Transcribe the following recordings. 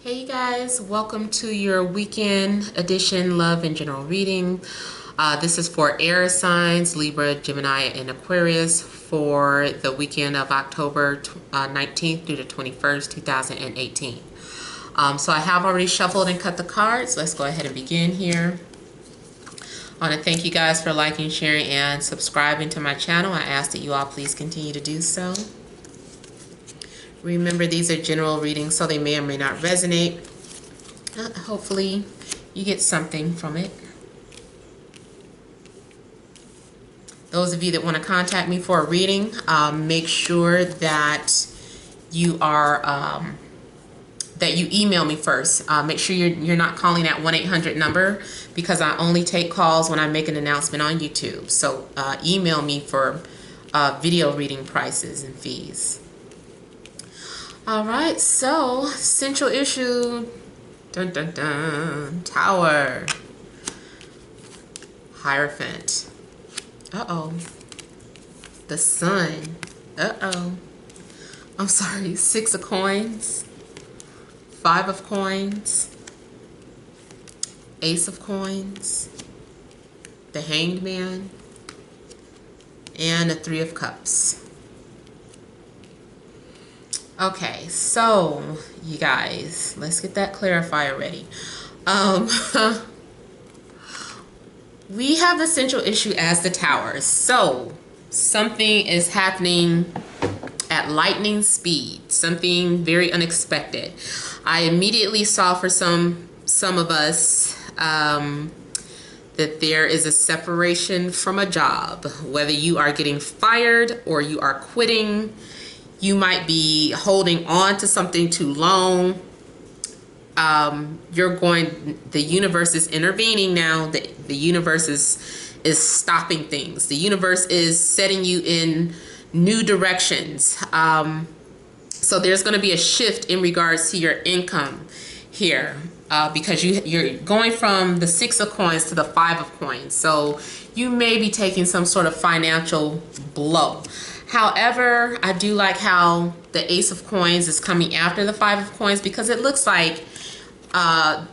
Hey you guys, welcome to your weekend edition love and general reading. This is for air signs, Libra, Gemini, and Aquarius for the weekend of October 19th through the 21st, 2018. So I have already shuffled and cut the cards. Let's go ahead and begin here. I want to thank you guys for liking, sharing, and subscribing to my channel. I ask that you all please continue to do so. Remember, these are general readings, so they may or may not resonate. Hopefully, you get something from it. Those of you that want to contact me for a reading, make sure that you are that you email me first. Make sure you're not calling that 1-800 number, because I only take calls when I make an announcement on YouTube. So email me for video reading prices and fees. All right, so central issue, dun dun dun, Tower, Hierophant, uh-oh, the Sun, uh-oh, I'm sorry, 6 of Coins, 5 of Coins, Ace of Coins, the Hanged Man, and the 3 of Cups. Okay, so you guys, let's get that clarifier ready. We have the central issue as the Tower. So something is happening at lightning speed, something very unexpected. I immediately saw for some of us that there is a separation from a job, whether you are getting fired or you are quitting. You might be holding on to something too long. The universe is intervening now. The universe is stopping things. The universe is setting you in new directions. So there's going to be a shift in regards to your income here, because you're going from the 6 of Coins to the 5 of Coins. So you may be taking some sort of financial blow. However, I do like how the Ace of Coins is coming after the 5 of Coins, because it looks like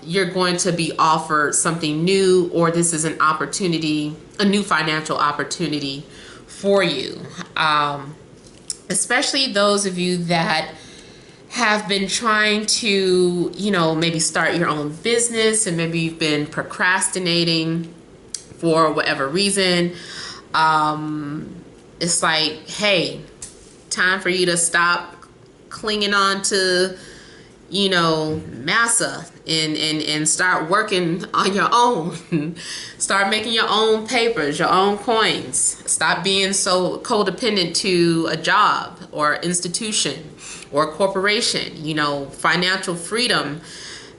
you're going to be offered something new, or this is an opportunity, a new financial opportunity for you. Especially those of you that have been trying to, maybe start your own business, and maybe you've been procrastinating for whatever reason. It's like, hey, time for you to stop clinging on to, massa and start working on your own. Start making your own papers, your own coins. Stop being so codependent to a job or institution or corporation. Financial freedom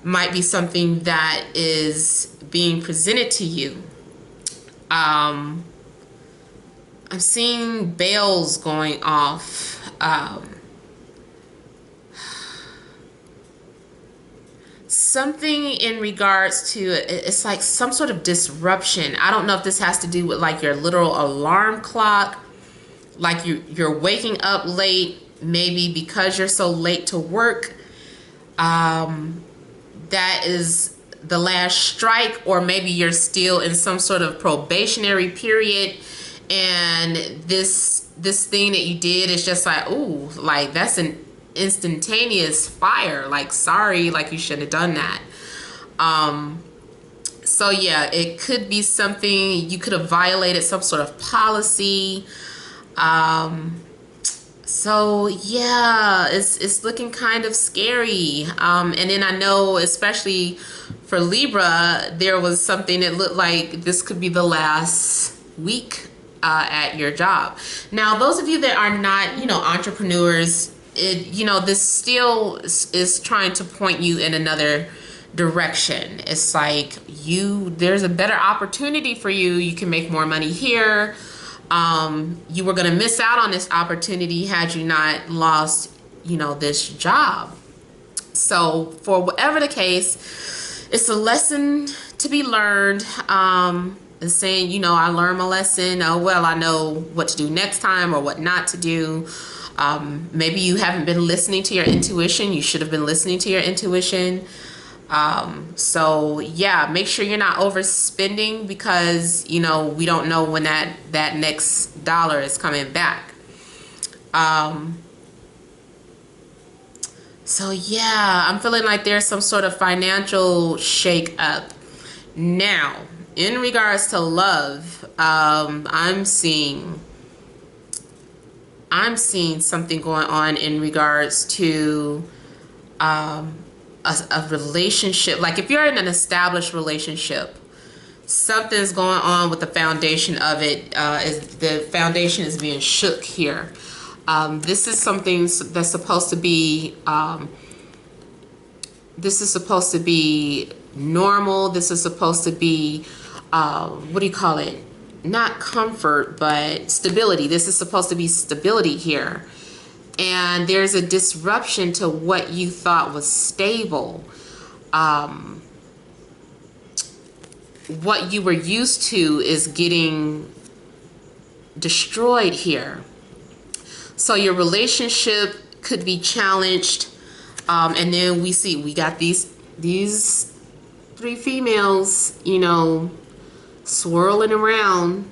might be something that is being presented to you. I'm seeing bells going off. Something in regards to, it's like some sort of disruption. I don't know if this has to do with like your literal alarm clock, like you're waking up late, maybe because you're so late to work. That is the last strike, or maybe you're still in some sort of probationary period, and this thing that you did is just like, ooh, like that's an instantaneous fire, like sorry, like you shouldn't have done that. So yeah, it could be something, you could have violated some sort of policy. So yeah, it's looking kind of scary. And then I know, especially for Libra, there was something that looked like this could be the last week at your job. Now, those of you that are not, entrepreneurs, this still is trying to point you in another direction. It's like there's a better opportunity for you. You can make more money here. You were going to miss out on this opportunity had you not lost, this job. So for whatever the case, it's a lesson to be learned. It's saying, I learned my lesson. Oh, well, I know what to do next time or what not to do. Maybe you haven't been listening to your intuition. You should have been listening to your intuition. So yeah, make sure you're not overspending, because you know we don't know when that next dollar is coming back. So yeah, I'm feeling like there's some sort of financial shake up. Now, in regards to love, I'm seeing something going on in regards to a relationship. Like if you're in an established relationship, something's going on with the foundation of it. The foundation is being shook here. This is something that's supposed to be normal. This is supposed to be what do you call it? Not comfort, but stability. This is supposed to be stability here. And there's a disruption to what you thought was stable. What you were used to is getting destroyed here. So your relationship could be challenged. And then we got these 3 females, you know, swirling around.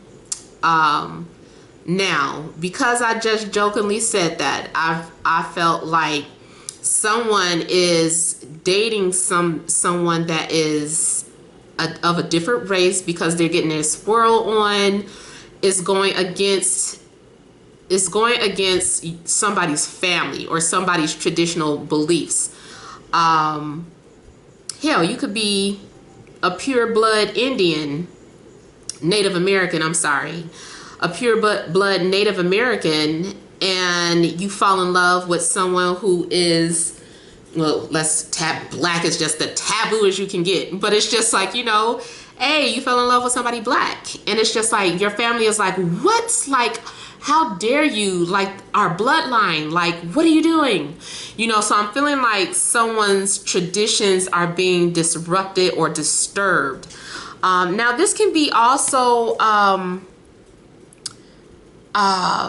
Now, because I just jokingly said that, I felt like someone is dating someone that is of a different race, because they're getting their swirl on. Is going against somebody's family or somebody's traditional beliefs. Hell, you could be a pure blood Native American, a pure blood Native American, and you fall in love with someone who is, well, black is just the taboo as you can get, but it's just like, you know, hey, you fell in love with somebody black, and it's just like your family is like, what's like, how dare you, like our bloodline, like what are you doing, you know? So I'm feeling like someone's traditions are being disrupted or disturbed. Now this can be also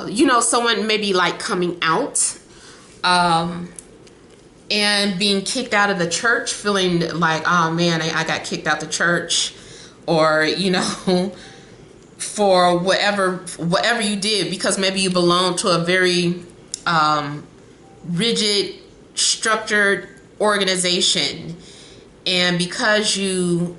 you know, someone maybe like coming out and being kicked out of the church, feeling like, oh man, I got kicked out the church, or you know, for whatever you did, because maybe you belong to a very rigid, structured organization, and because you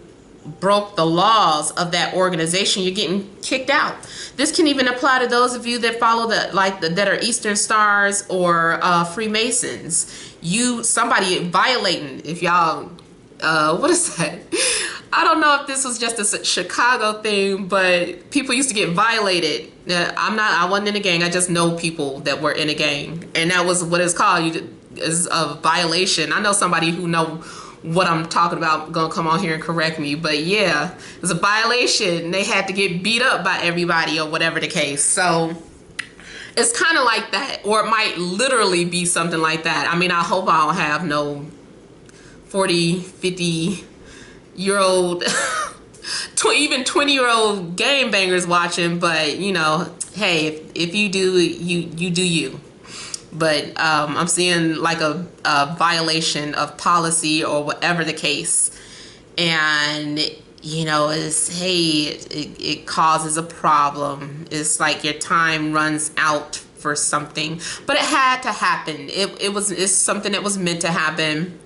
broke the laws of that organization, you're getting kicked out. This can even apply to those of you that follow that are Eastern Stars or Freemasons. Somebody violating, if y'all what is that? I don't know if this was just a Chicago thing, but people used to get violated. I wasn't in a gang. I just know people that were in a gang, and that was what it's called. Is a violation. I know somebody who know what I'm talking about, gonna come on here and correct me, but yeah, it was a violation. They had to get beat up by everybody or whatever the case. So it's kind of like that, or it might literally be something like that. I mean, I hope I don't have no 40, 50-year-old, even 20-year-old game bangers watching, but you know, hey, if you do, you do you. But I'm seeing like a violation of policy or whatever the case, and you know, it causes a problem. It's like your time runs out for something, but it had to happen. It's something that was meant to happen.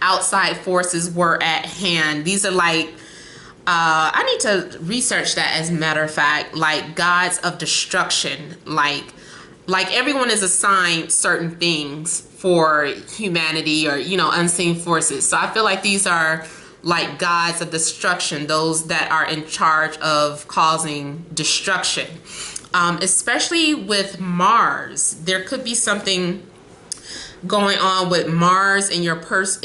Outside forces were at hand. These are like, I need to research that, as a matter of fact, like gods of destruction. Like everyone is assigned certain things for humanity, or, you know, unseen forces. So I feel like these are like gods of destruction, those that are in charge of causing destruction. Especially with Mars, there could be something going on with Mars in your birth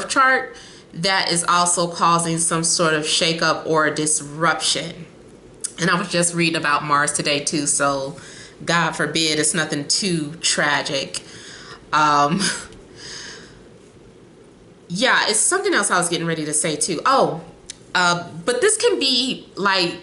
chart that is also causing some sort of shakeup or disruption. And I was just reading about Mars today too, so God forbid it's nothing too tragic. Yeah, it's something else I was getting ready to say too. But this can be like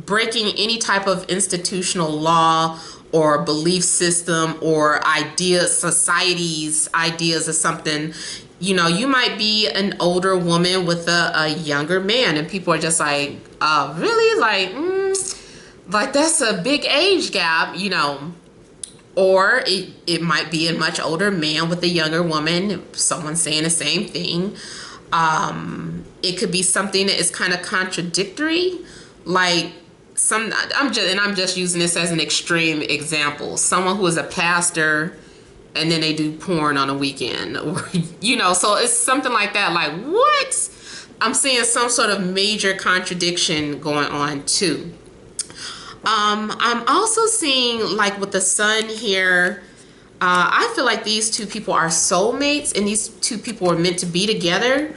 breaking any type of institutional law or belief system or ideas, society's ideas of something. You know, you might be an older woman with a younger man, and people are just like, really? Like that's a big age gap, you know. Or it might be a much older man with a younger woman, someone saying the same thing. It could be something that is kind of contradictory, like I'm just using this as an extreme example. Someone who is a pastor and then they do porn on a weekend, or you know, so it's something like that. Like, what? I'm seeing some sort of major contradiction going on too. I'm also seeing, like, with the sun here, I feel like these two people are soulmates, and these two people are meant to be together.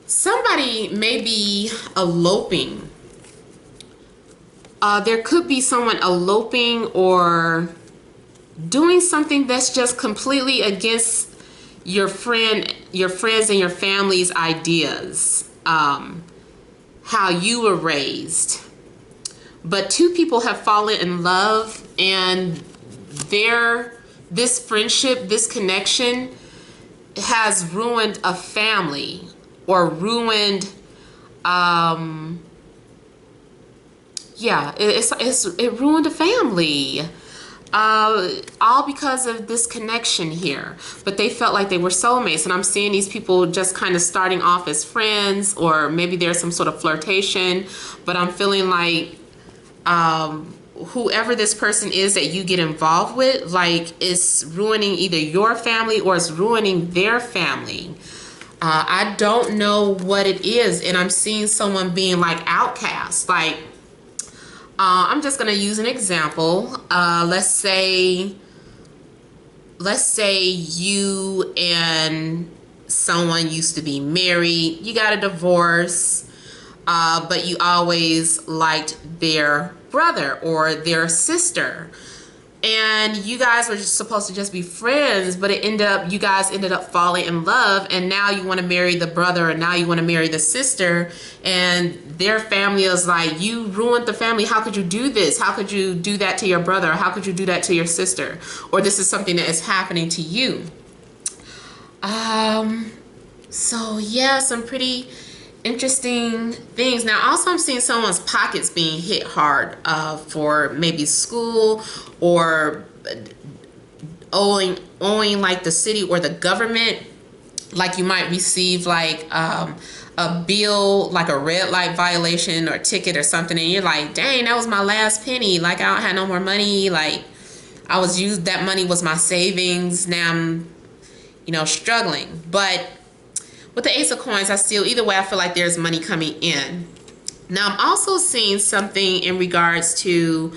Somebody may be eloping. There could be someone eloping or doing something that's just completely against your friends and your family's ideas, how you were raised. But two people have fallen in love, and this friendship, this connection has ruined a family, or ruined, it ruined a family. All because of this connection here. But they felt like they were soulmates, and I'm seeing these people just kind of starting off as friends, or maybe there's some sort of flirtation, but I'm feeling like whoever this person is that you get involved with, like, is ruining either your family or it's ruining their family. I don't know what it is, and I'm seeing someone being like outcast. Like, I'm just gonna use an example. Let's say you and someone used to be married, you got a divorce, but you always liked their brother or their sister, and you guys were just supposed to just be friends, but you guys ended up falling in love, and now you want to marry the brother, and now you want to marry the sister, and their family is like, you ruined the family. How could you do this? How could you do that to your brother? How could you do that to your sister? Or this is something that is happening to you. So yeah, some pretty interesting things. Now also I'm seeing someone's pockets being hit hard for maybe school, or owing like the city or the government. Like, you might receive like a bill, like a red light violation or ticket or something, and you're like, dang, that was my last penny. Like, I don't have no more money. Like, that money was my savings. Now I'm, struggling. But with the Ace of Coins, either way, I feel like there's money coming in. Now, I'm also seeing something in regards to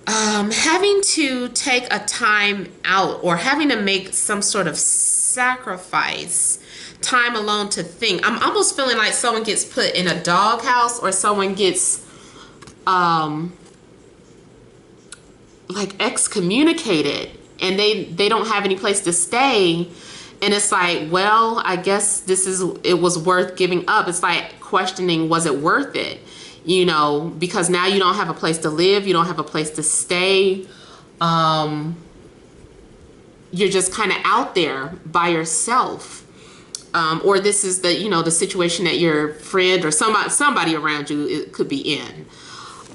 having to take a time out, or having to make some sort of sacrifice, time alone to think. I'm almost feeling like someone gets put in a doghouse, or someone gets like excommunicated, and they don't have any place to stay. And it's like, well, I guess it was worth giving up. It's like questioning, was it worth it? Because now you don't have a place to live. You don't have a place to stay. You're just kind of out there by yourself. Or this is the situation that your friend or somebody around you could be in.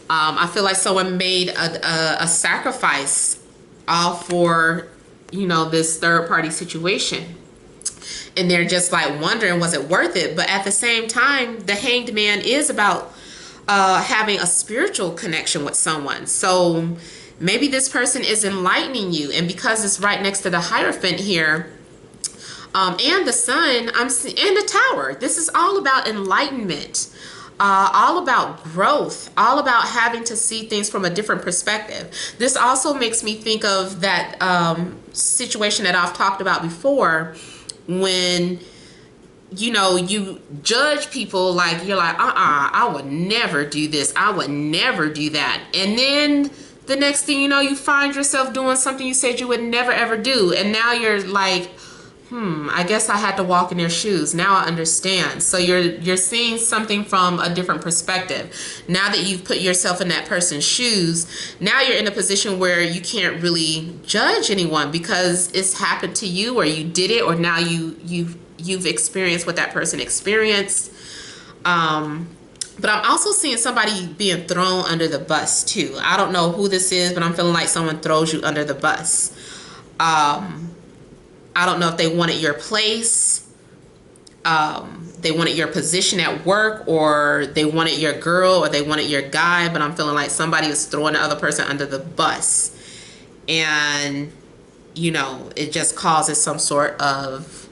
I feel like someone made a sacrifice all for this third party situation, and they're just like wondering, was it worth it? But at the same time, the Hanged Man is about having a spiritual connection with someone. So maybe this person is enlightening you, and because it's right next to the Hierophant here, and the Sun, and the Tower, this is all about enlightenment. All about growth, all about having to see things from a different perspective. This also makes me think of that situation that I've talked about before, when you judge people, like you're like, I would never do this, I would never do that, and then the next thing you know, you find yourself doing something you said you would never ever do, and now you're like, I guess I had to walk in their shoes. Now I understand. So you're seeing something from a different perspective. Now that you've put yourself in that person's shoes, now you're in a position where you can't really judge anyone because it's happened to you, or you did it, or now you've experienced what that person experienced. But I'm also seeing somebody being thrown under the bus too. I don't know who this is, but I'm feeling like someone throws you under the bus. I don't know if they wanted your place, they wanted your position at work, or they wanted your girl, or they wanted your guy, but I'm feeling like somebody is throwing the other person under the bus. And, you know, it just causes some sort of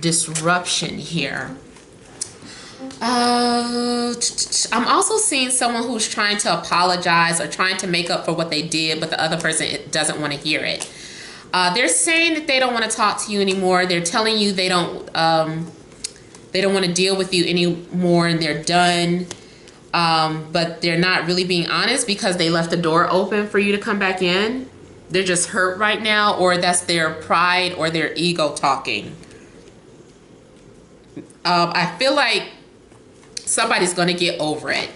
disruption here. I'm also seeing someone who's trying to apologize or trying to make up for what they did, but the other person doesn't want to hear it. They're saying that they don't want to talk to you anymore. They're telling you they don't want to deal with you anymore, and they're done. But they're not really being honest because they left the door open for you to come back in. They're just hurt right now, or that's their pride or their ego talking. I feel like somebody's going to get over it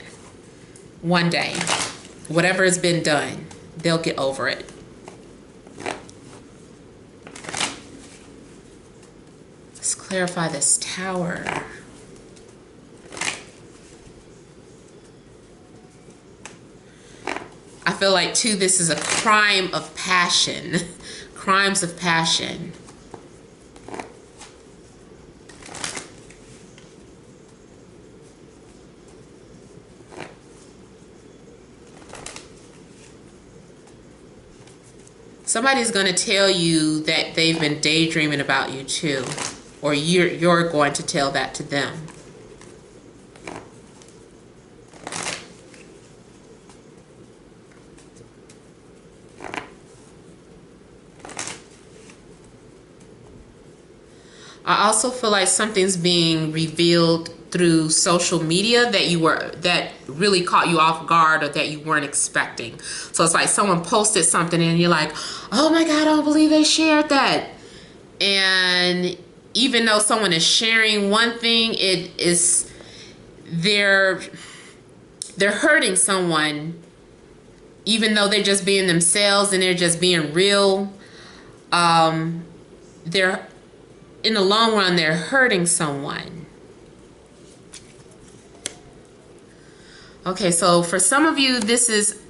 one day. Whatever has been done, they'll get over it. Let's clarify this Tower. I feel like, too, this is a crime of passion. Crimes of passion. Somebody's going to tell you that they've been daydreaming about you too, or you're going to tell that to them. I also feel like something's being revealed through social media that really caught you off guard, or that you weren't expecting. So it's like someone posted something and you're like, oh my God, I don't believe they shared that. And even though someone is sharing one thing, they're hurting someone, even though they're just being themselves and they're just being real. They're, in the long run, they're hurting someone. Okay, so for some of you, this is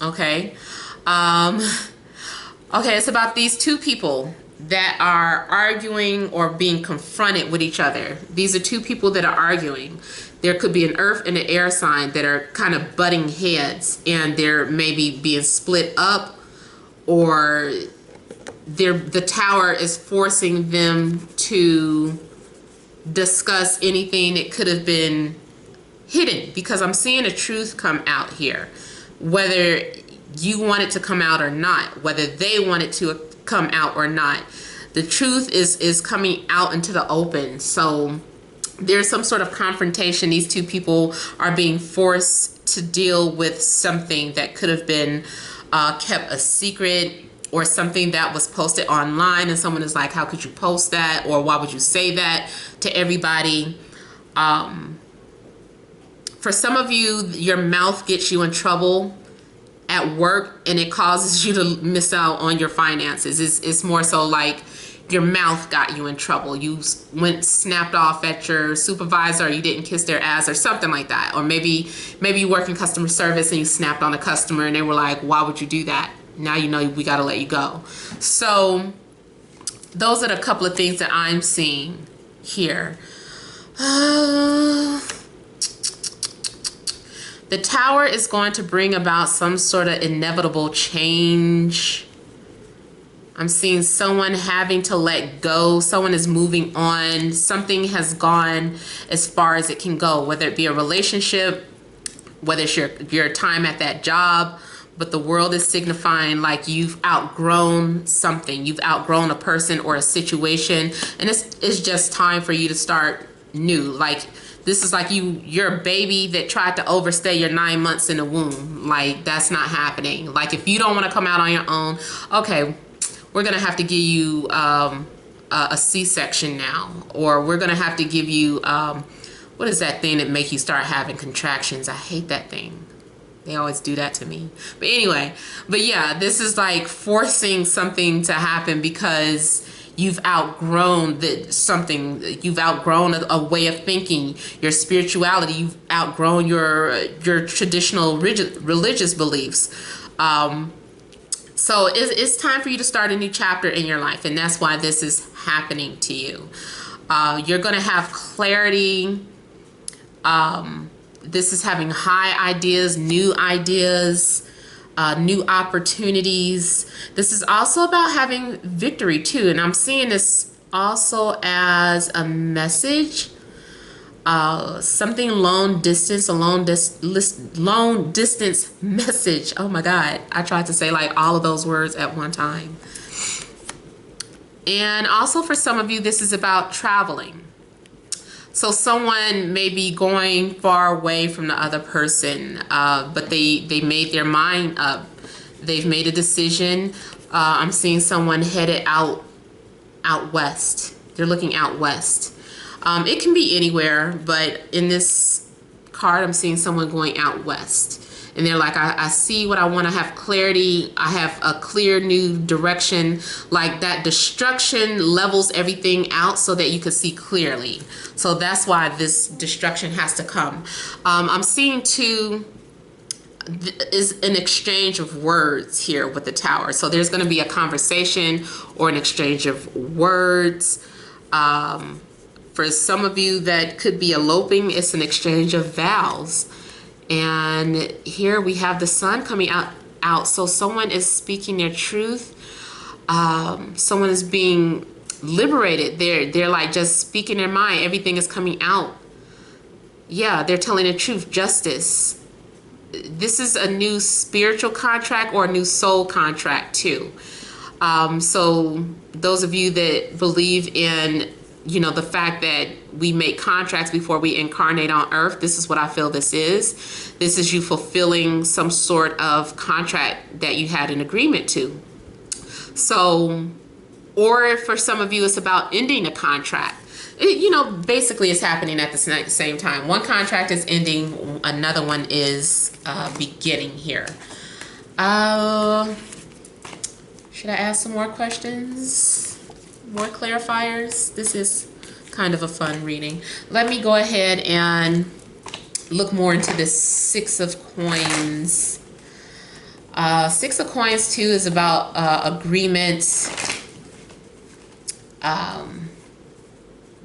okay. Okay, it's about these two people that are arguing or being confronted with each other. These are two people that are arguing. There could be an earth and an air sign that are kind of butting heads, and they're maybe being split up, or the Tower is forcing them to discuss anything that could have been hidden, because I'm seeing a truth come out here, whether you want it to come out or not, whether they want it to come out or not. The truth is coming out into the open. So there's some sort of confrontation. These two people are being forced to deal with something that could have been kept a secret, or something that was posted online and someone is like, how could you post that, or why would you say that to everybody? For some of you, your mouth gets you in trouble at work, and it causes you to miss out on your finances. It's more so like your mouth got you in trouble. You snapped off at your supervisor, or you didn't kiss their ass, or something like that. Or maybe you work in customer service and you snapped on a customer and they were like, why would you do that? Now you know we got to let you go. So those are the couple of things that I'm seeing here. The Tower is going to bring about some sort of inevitable change. I'm seeing someone having to let go. Someone is moving on. Something has gone as far as it can go, whether it be a relationship, whether it's your time at that job. But the world is signifying like you've outgrown something. You've outgrown a person or a situation. And it's just time for you to start new. Like, this is like you're a baby that tried to overstay your 9 months in the womb. Like, that's not happening. Like, if you don't want to come out on your own, okay, we're going to have to give you a C-section now, or we're going to have to give you, what is that thing that make you start having contractions? I hate that thing. They always do that to me. But anyway, but yeah, this is like forcing something to happen because you've outgrown something. You've outgrown a way of thinking, your spirituality. You've outgrown your traditional religious beliefs. So it's time for you to start a new chapter in your life, and that's why this is happening to you. You're going to have clarity. This is having high ideas, new opportunities. This is also about having victory too. And I'm seeing this also as a message, something long distance, a long distance message. Oh my God. I tried to say like all of those words at one time. And also for some of you, this is about traveling. So someone may be going far away from the other person, but they made their mind up. They've made a decision. I'm seeing someone headed out west. They're looking out west. It can be anywhere, but in this card, I'm seeing someone going out west. And they're like, I see what I want to have clarity. I have a clear new direction. Like that destruction levels everything out so that you can see clearly. So that's why this destruction has to come. I'm seeing too, is an exchange of words here with the Tower. So there's going to be a conversation or an exchange of words. For some of you that could be eloping, it's an exchange of vows. And here we have the sun coming out. So someone is speaking their truth. Someone is being liberated. They're like just speaking their mind. Everything is coming out. Yeah, they're telling the truth. Justice. This is a new spiritual contract or a new soul contract too. So those of you that believe in, you know, the fact that we make contracts before we incarnate on earth, this is what I feel this is. This is you fulfilling some sort of contract that you had an agreement to. So, or for some of you, it's about ending a contract. You know, basically it's happening at the same time. One contract is ending, another one is beginning here. Should I ask some more questions? More clarifiers? This is kind of a fun reading. Let me go ahead and look more into this Six of Coins. Six of Coins too is about agreements,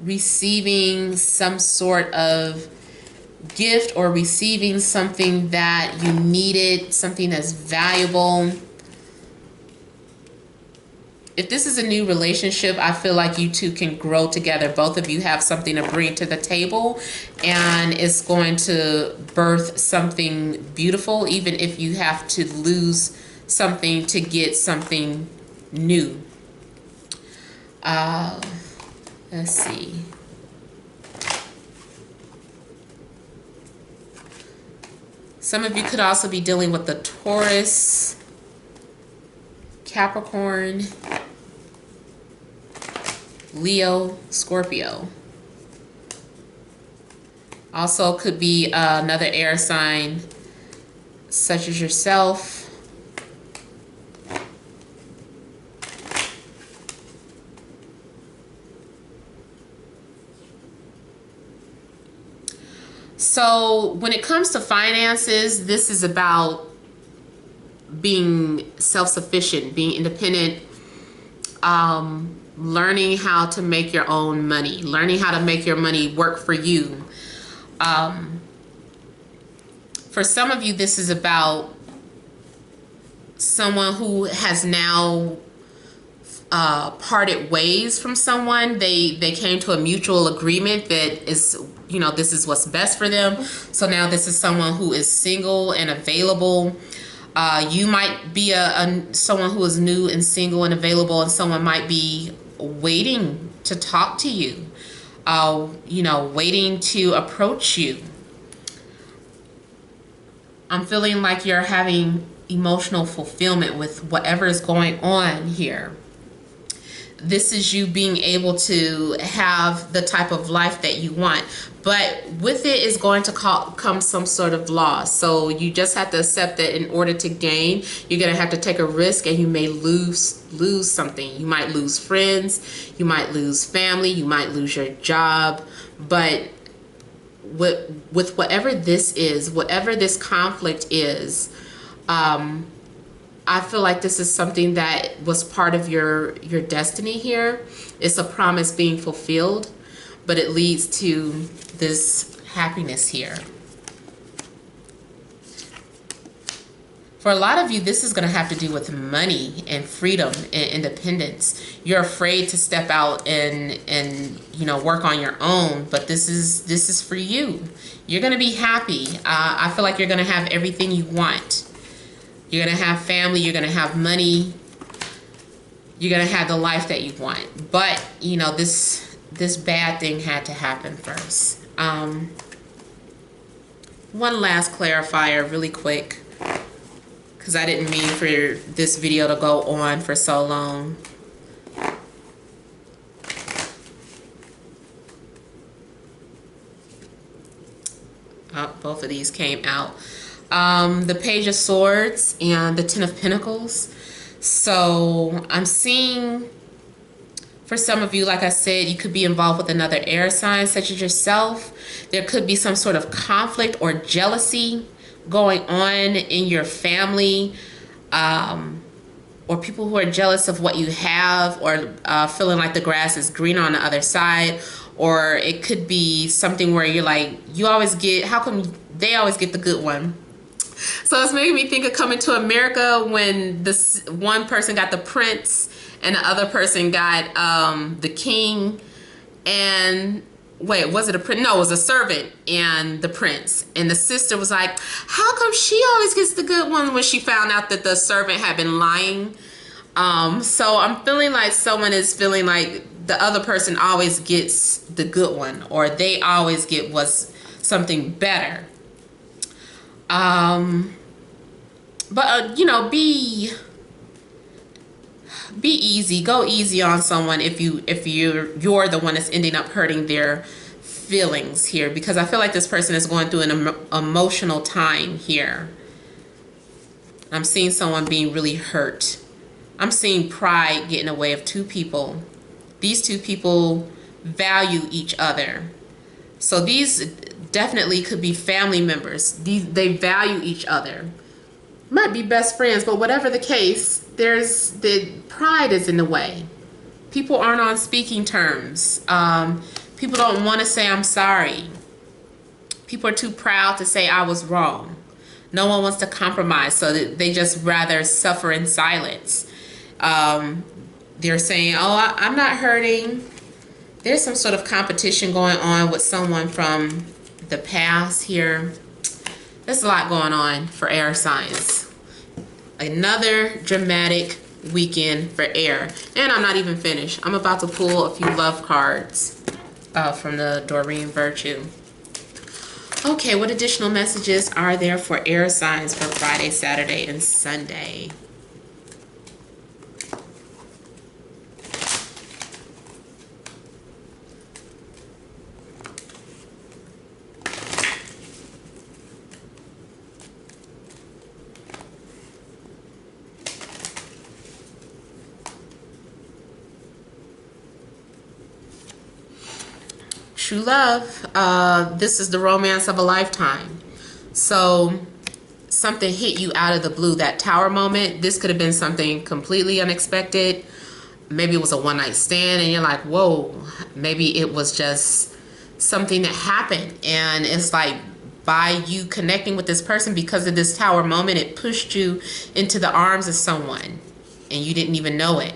receiving some sort of gift or receiving something that you needed, something that's valuable. If this is a new relationship, I feel like you two can grow together. Both of you have something to bring to the table, and it's going to birth something beautiful, even if you have to lose something to get something new. Let's see. Some of you could also be dealing with the Taurus, Capricorn, Leo, Scorpio. Also could be another air sign such as yourself. So when it comes to finances, this is about being self-sufficient, being independent, learning how to make your own money, learning how to make your money work for you. For some of you, this is about someone who has now parted ways from someone. They came to a mutual agreement that is, you know, this is what's best for them. So now this is someone who is single and available. You might be someone who is new and single and available, and someone might be waiting to talk to you, you know, waiting to approach you. I'm feeling like you're having emotional fulfillment with whatever is going on here. this is you being able to have the type of life that you want. But with it is going to come some sort of loss. So you just have to accept that in order to gain, you're going to have to take a risk, and you may lose something. You might lose friends, you might lose family, you might lose your job. But with whatever this is, whatever this conflict is, I feel like this is something that was part of your destiny here. It's a promise being fulfilled, but it leads to this happiness here. For a lot of you, this is going to have to do with money and freedom and independence. You're afraid to step out and work on your own, but this is for you. You're going to be happy. I feel like you're going to have everything you want. You're going to have family, you're going to have money, you're going to have the life that you want. But, this bad thing had to happen first. One last clarifier really quick, because I didn't mean for this video to go on for so long. Oh, both of these came out. The Page of Swords and the Ten of Pentacles. So I'm seeing, for some of you, like I said, you could be involved with another air sign such as yourself. There could be some sort of conflict or jealousy going on in your family, or people who are jealous of what you have, or feeling like the grass is greener on the other side. Or it could be something where you're like, you always get, how come they always get the good one? So it's making me think of Coming to America, when this one person got the prince and the other person got the king. And wait, was it a prince? No, it was a servant and the prince. And the sister was like, how come she always gets the good one, when she found out that the servant had been lying? So I'm feeling like someone is feeling like the other person always gets the good one, or they always get what's something better. But be easy, go easy on someone if you're the one that's ending up hurting their feelings here, because I feel like this person is going through an emotional time here. I'm seeing someone being really hurt. I'm seeing pride get in the way of two people. These two people value each other. So these definitely could be family members. They value each other. Might be best friends, but whatever the case, the pride is in the way. People aren't on speaking terms. People don't want to say I'm sorry. People are too proud to say I was wrong. No one wants to compromise, so they just rather suffer in silence. They're saying, oh, I'm not hurting. There's some sort of competition going on with someone from the past here. There's a lot going on for air signs. Another dramatic weekend for air. And I'm not even finished. I'm about to pull a few love cards from the Doreen Virtue. Okay, what additional messages are there for air signs for Friday, Saturday, and Sunday? True love. This is the romance of a lifetime. So something hit you out of the blue. That tower moment, this could have been something completely unexpected. Maybe it was a one-night stand and you're like, whoa. Maybe it was just something that happened, and it's like, by you connecting with this person, because of this tower moment, it pushed you into the arms of someone and you didn't even know it.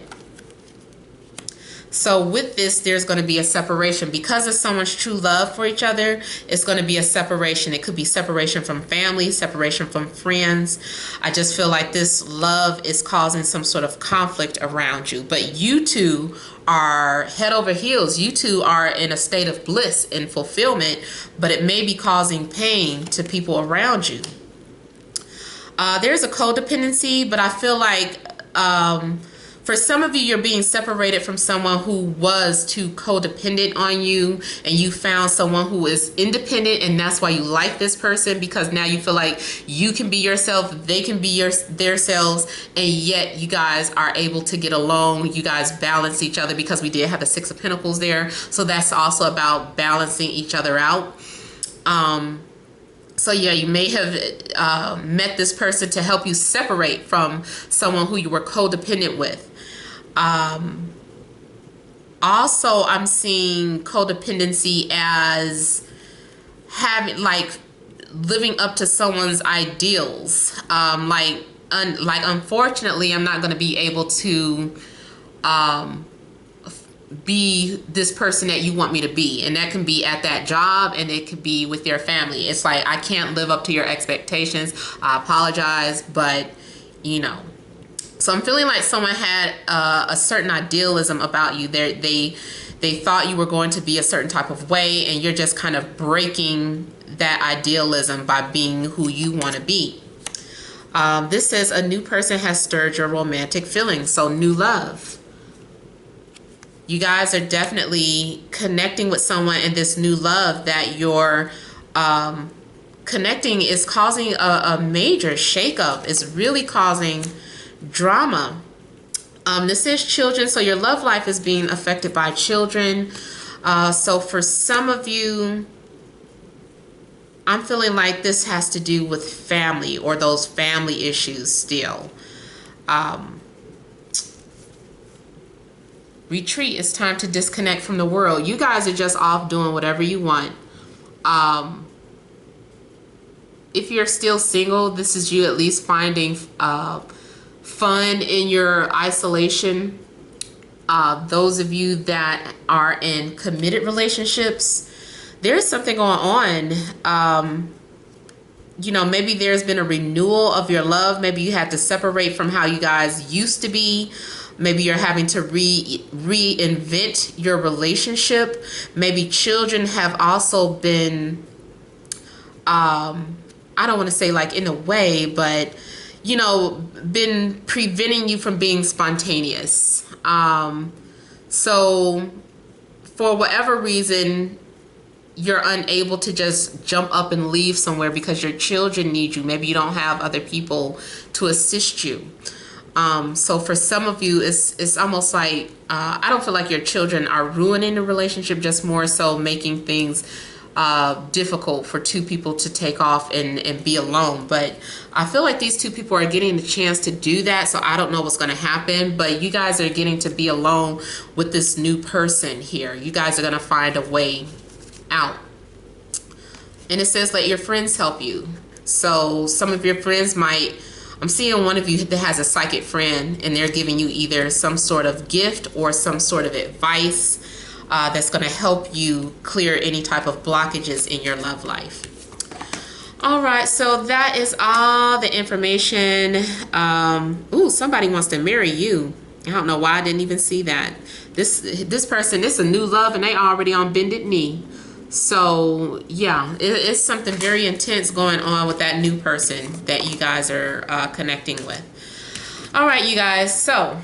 So with this, there's going to be a separation. Because of someone's true love for each other, it's going to be a separation. It could be separation from family, separation from friends. I just feel like this love is causing some sort of conflict around you. But you two are head over heels. You two are in a state of bliss and fulfillment, but it may be causing pain to people around you. There's a codependency, but I feel like For some of you, you're being separated from someone who was too codependent on you, and you found someone who is independent, and that's why you like this person, because now you feel like you can be yourself, they can be their selves, and yet you guys are able to get along. You guys balance each other, because we did have the Six of Pentacles there, so that's also about balancing each other out. So yeah, you may have met this person to help you separate from someone who you were codependent with. Also, I'm seeing codependency as having, like, living up to someone's ideals. Like unfortunately, I'm not going to be able to be this person that you want me to be, and that can be at that job, and it could be with your family. It's like, I can't live up to your expectations. I apologize, but you know. So I'm feeling like someone had a certain idealism about you. They thought you were going to be a certain type of way, and you're just kind of breaking that idealism by being who you want to be. This says a new person has stirred your romantic feelings, so new love. You guys are definitely connecting with someone, and this new love that you're connecting is causing a major shakeup. It's really causing drama. This is children, so your love life is being affected by children. So for some of you, I'm feeling like this has to do with family, or those family issues still. Retreat. It's time to disconnect from the world. You guys are just off doing whatever you want. If you're still single, this is you at least finding fun in your isolation. Those of you that are in committed relationships, there's something going on. You know, maybe there's been a renewal of your love. Maybe you had to separate from how you guys used to be. Maybe you're having to reinvent your relationship. Maybe children have also been, I don't want to say like in a way, but, you know, been preventing you from being spontaneous. So for whatever reason, you're unable to just jump up and leave somewhere because your children need you. Maybe you don't have other people to assist you. So for some of you, it's almost like, I don't feel like your children are ruining the relationship, just more so making things difficult for two people to take off and be alone. But I feel like these two people are getting the chance to do that, so I don't know what's going to happen, but you guys are getting to be alone with this new person here. You guys are going to find a way out. And it says let your friends help you. So some of your friends might, I'm seeing one of you that has a psychic friend, and they're giving you either some sort of gift or some sort of advice that's going to help you clear any type of blockages in your love life. All right, so that is all the information. Ooh, somebody wants to marry you. I don't know why I didn't even see that. This person, this is a new love, and they already on bended knee. So yeah, it's something very intense going on with that new person that you guys are connecting with. All right, you guys, so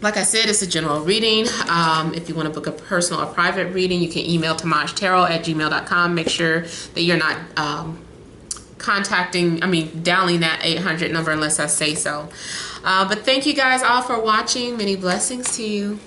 like I said, it's a general reading. If you want to book a personal or private reading, you can email TemajTarot@gmail.com. Make sure that you're not dialing that 800 number unless I say so. But thank you guys all for watching. Many blessings to you.